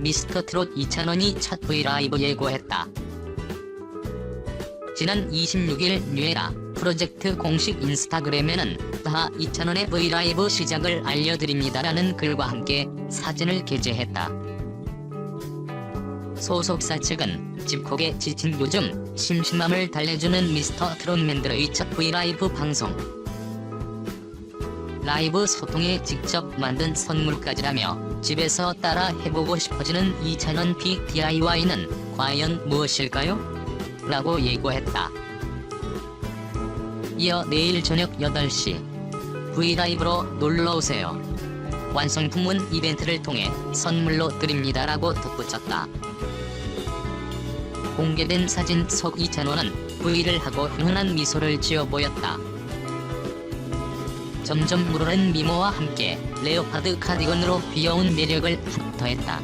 미스터트롯 이찬원이 첫 브이라이브 예고했다. 지난 26일 뉴에라 프로젝트 공식 인스타그램에는 따하 이찬원의 브이라이브 시작을 알려드립니다라는 글과 함께 사진을 게재했다. 소속사 측은 집콕에 지친 요즘 심심함을 달래주는 미스터트롯맨들의 첫 브이라이브 방송. 라이브 소통에 직접 만든 선물까지라며 집에서 따라 해보고 싶어지는 이찬원 픽 DIY는 과연 무엇일까요? 라고 예고했다. 이어 내일 저녁 8시 브이라이브로 놀러오세요. 완성품은 이벤트를 통해 선물로 드립니다라고 덧붙였다. 공개된 사진 속 이찬원은 V를 하고 훈훈한 미소를 지어 보였다. 점점 물오른 미모와 함께 레오파드 카디건으로 귀여운 매력을 훅 더했다.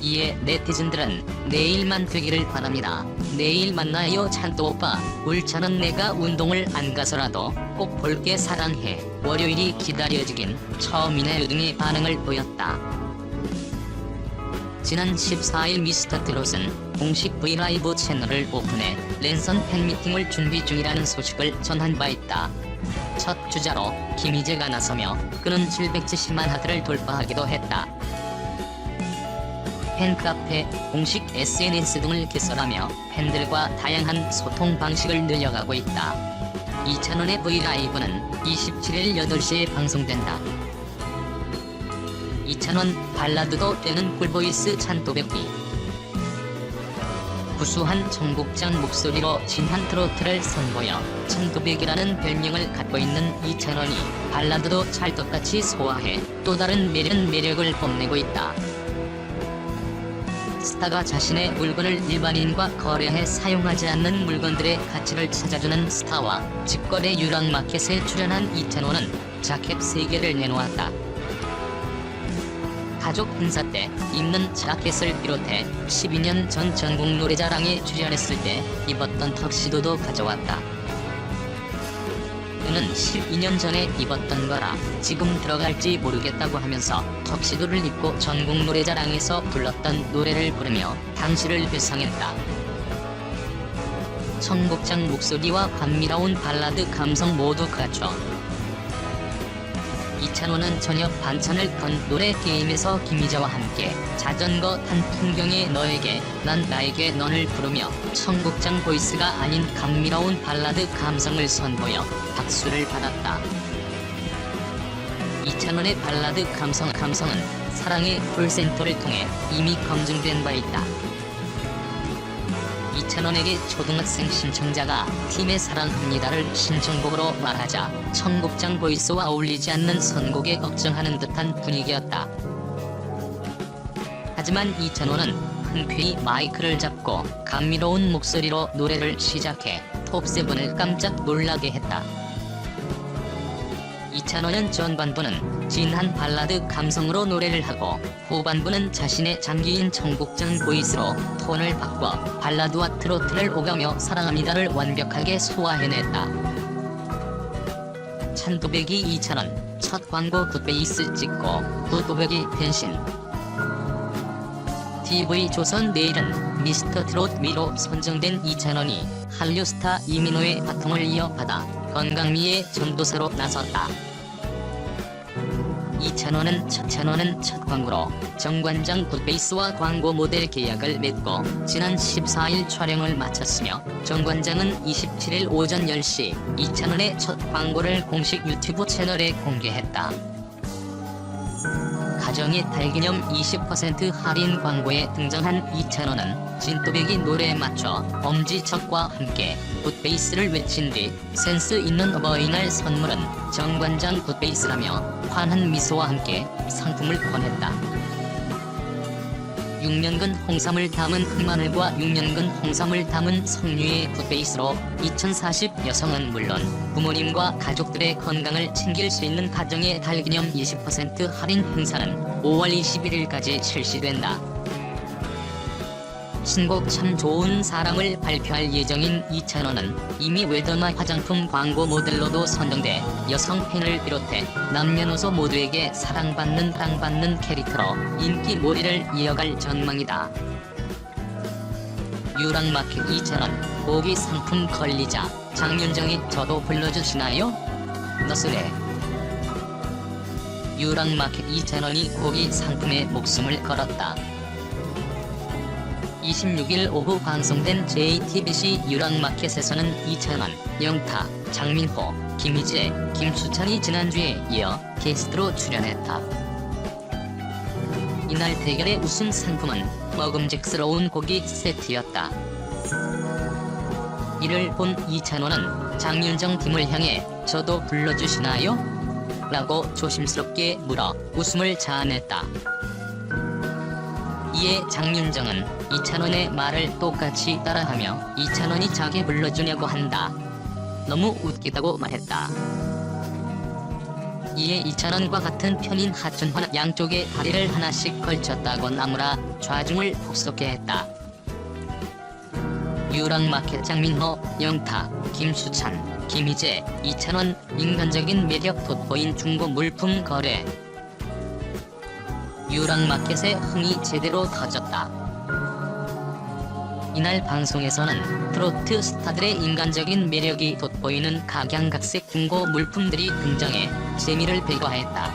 이에 네티즌들은 내일만 되기를 바랍니다. 내일 만나요 찬또 오빠. 울찬은 내가 운동을 안 가서라도 꼭 볼게 사랑해. 월요일이 기다려지긴 처음이네 등의 반응을 보였다. 지난 14일 미스터트롯은 공식 브이라이브 채널을 오픈해 랜선 팬미팅을 준비 중이라는 소식을 전한 바 있다. 첫 주자로 김희재가 나서며 그는 770만 하트를 돌파하기도 했다. 팬카페, 공식 SNS 등을 개설하며 팬들과 다양한 소통 방식을 늘려가고 있다. 이찬원의 브이라이브는 27일 8시에 방송된다. 이찬원 발라드도 되는 꿀보이스 찬또배기. 구수한 청국장 목소리로 진한 트로트를 선보여 찬또배기라는 별명을 갖고 있는 이찬원이 발라드도 찰떡같이 소화해 또 다른 매력을 뽐내고 있다. 스타가 자신의 물건을 일반인과 거래해 사용하지 않는 물건들의 가치를 찾아주는 스타와 직거래 유랑마켓에 출연한 이찬원은 자켓 3개를 내놓았다. 가족 행사 때 입는 자켓을 비롯해 12년 전 전국 노래자랑에 출연했을 때 입었던 턱시도도 가져왔다. 그는 12년 전에 입었던 거라 지금 들어갈지 모르겠다고 하면서 턱시도를 입고 전국 노래자랑에서 불렀던 노래를 부르며 당시를 회상했다. 청국장 목소리와 감미로운 발라드 감성 모두 갖춰 이찬원은 저녁 반찬을 건 노래 게임에서 김희재와 함께 자전거 탄 풍경의 너에게 난 나에게 넌을 부르며 청국장 보이스가 아닌 감미로운 발라드 감성을 선보여 박수를 받았다. 이찬원의 발라드 감성은 사랑의 콜센터를 통해 이미 검증된 바 있다. 이찬원에게 초등학생 신청자가 팀의 사랑합니다를 신청곡으로 말하자 청국장 보이스와 어울리지 않는 선곡에 걱정하는 듯한 분위기였다. 하지만 이찬원은 흔쾌히 마이크를 잡고 감미로운 목소리로 노래를 시작해 톱7을 깜짝 놀라게 했다. 이찬원은 전반부는 진한 발라드 감성으로 노래를 하고 후반부는 자신의 장기인 청국장 보이스로 톤을 바꿔 발라드와 트로트를 오가며 사랑합니다를 완벽하게 소화해냈다. 찬또배기 이찬원 첫 광고 굿베이스 찍고 굿도배기 변신. TV조선 내일은 미스터트롯 미로 선정된 이찬원이 한류 스타 이민호의 바통을 이어받아 건강미의 전도사로 나섰다. 이찬원은 첫 광고로 정관장 굿베이스와 광고 모델 계약을 맺고 지난 14일 촬영을 마쳤으며 정관장은 27일 오전 10시 이찬원의 첫 광고를 공식 유튜브 채널에 공개했다. 가정의 달 기념 20% 할인 광고에 등장한 이찬원은 진또배기 노래에 맞춰 엄지척과 함께 굿베이스를 외친 뒤 센스 있는 어버이날 선물은 정관장 굿베이스라며 환한 미소와 함께 상품을 권했다. 6년근 홍삼을 담은 흑마늘과 6년근 홍삼을 담은 석류의 굿베이스로 2040 여성은 물론 부모님과 가족들의 건강을 챙길 수 있는 가정의 달기념 20% 할인 행사는 5월 21일까지 실시된다. 신곡 참 좋은 사람을 발표할 예정인 이찬원은 이미 웰더마 화장품 광고 모델로도 선정돼 여성 팬을 비롯해 남녀노소 모두에게 사랑받는 캐릭터로 인기몰이를 이어갈 전망이다. 유랑마켓 이찬원 고기 상품 걸리자 장윤정이 저도 불러주시나요? 너스레. 유랑마켓 이찬원이 고기 상품에 목숨을 걸었다. 26일 오후 방송된 JTBC 유랑마켓에서는 이찬원, 영타, 장민호, 김희재, 김수찬이 지난주에 이어 게스트로 출연했다. 이날 대결의 우승 상품은 먹음직스러운 고기 세트였다. 이를 본 이찬원은 장윤정 팀을 향해 저도 불러주시나요? 라고 조심스럽게 물어 웃음을 자아냈다. 이에 장윤정은 이찬원의 말을 똑같이 따라하며 이찬원이 자기 불러주냐고 한다. 너무 웃기다고 말했다. 이에 이찬원과 같은 편인 하춘화는 양쪽에 다리를 하나씩 걸쳤다고 나무라 좌중을 폭소케 했다. 유랑마켓 장민호, 영타, 김수찬, 김희재, 이찬원 인간적인 매력 돋보인 중고 물품 거래. 유랑마켓의 흥이 제대로 터졌다. 이날 방송에서는 트로트 스타들의 인간적인 매력이 돋보이는 각양각색 중고 물품들이 등장해 재미를 배가했다.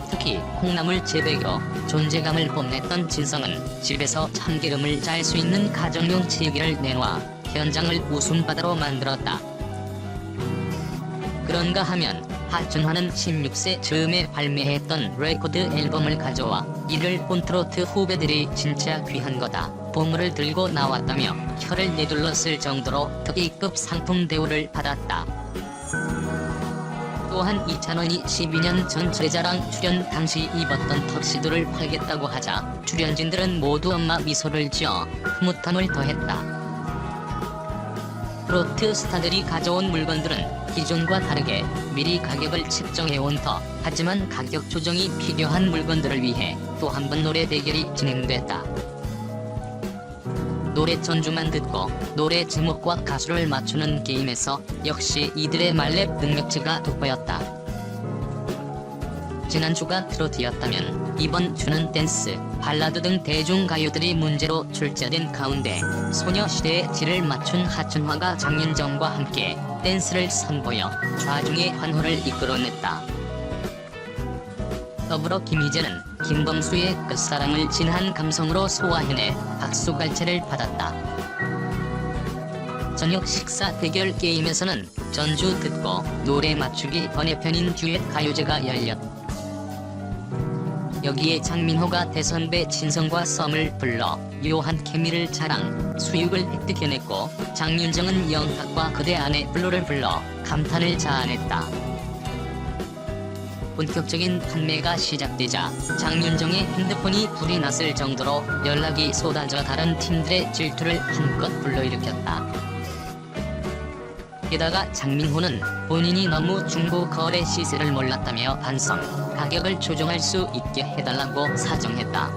특히 콩나물 재배기로 존재감을 뽐냈던 진성은 집에서 참기름을 짤 수 있는 가정용 체육기를 내놔 현장을 웃음바다로 만들었다. 그런가 하면 하춘화는 16세 즈음에 발매했던 레코드 앨범을 가져와 이를 본 트로트 후배들이 진짜 귀한 거다 보물을 들고 나왔다며 혀를 내둘렀을 정도로 특이급 상품 대우를 받았다. 또한 이찬원이 12년 전 제자랑 출연 당시 입었던 턱시도를 팔겠다고 하자 출연진들은 모두 엄마 미소를 지어 흐뭇함을 더했다. 트로트 스타들이 가져온 물건들은 기존과 다르게 미리 가격을 책정해온 터 하지만 가격 조정이 필요한 물건들을 위해 또 한 번 노래 대결이 진행됐다. 노래 전주만 듣고 노래 제목과 가수를 맞추는 게임에서 역시 이들의 말랩 능력치가 돋보였다. 지난주가 트로트였다면 이번 주는 댄스, 발라드 등 대중가요들이 문제로 출제된 가운데 소녀시대의 질을 맞춘 하춘화가 장윤정과 함께 댄스를 선보여 좌중의 환호를 이끌어냈다. 더불어 김희재는 김범수의 끝사랑을 진한 감성으로 소화해내 박수갈채를 받았다. 저녁 식사 대결 게임에서는 전주 듣고 노래 맞추기 번외편인 듀엣 가요제가 열렸다. 여기에 장민호가 대선배 진성과 썸을 불러 묘한 케미를 자랑, 수익을 획득해냈고 장윤정은 영탁과 그대 안의 블루를 불러 감탄을 자아냈다. 본격적인 판매가 시작되자 장윤정의 핸드폰이 불이 났을 정도로 연락이 쏟아져 다른 팀들의 질투를 한껏 불러일으켰다. 게다가 장민호는 본인이 너무 중고 거래 시세를 몰랐다며 반성, 가격을 조정할 수 있게 해달라고 사정했다.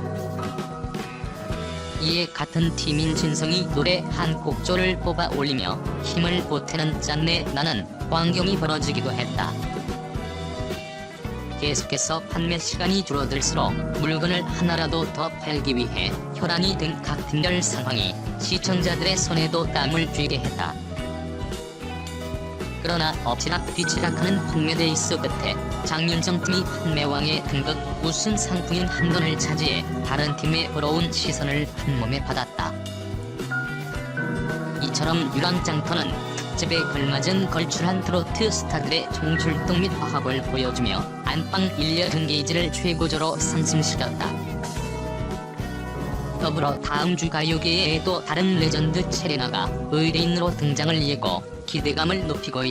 이에 같은 팀인 진성이 노래 한 곡조를 뽑아 올리며 힘을 보태는 짠내 나는 광경이 벌어지기도 했다. 계속해서 판매 시간이 줄어들수록 물건을 하나라도 더 팔기 위해 혈안이 된 각 팀별 상황이 시청자들의 손에도 땀을 쥐게 했다. 그러나 엎치락뒤치락하는 판매 레이스 끝에 장윤정 팀이 판매왕의 등극 우승 상품인 한 건을 차지해 다른 팀의 부러운 시선을 한몸에 받았다. 이처럼 유랑장터는 특집에 걸맞은 걸출한 트로트 스타들의 총출동 및 화합을 보여주며 안방 인력 엔게이지를 최고조로 상승시켰다. 더불어 다음 주 가요계에 또 다른 레전드 체레나가 의뢰인으로 등장을 예고 기대감을 높이고 있다.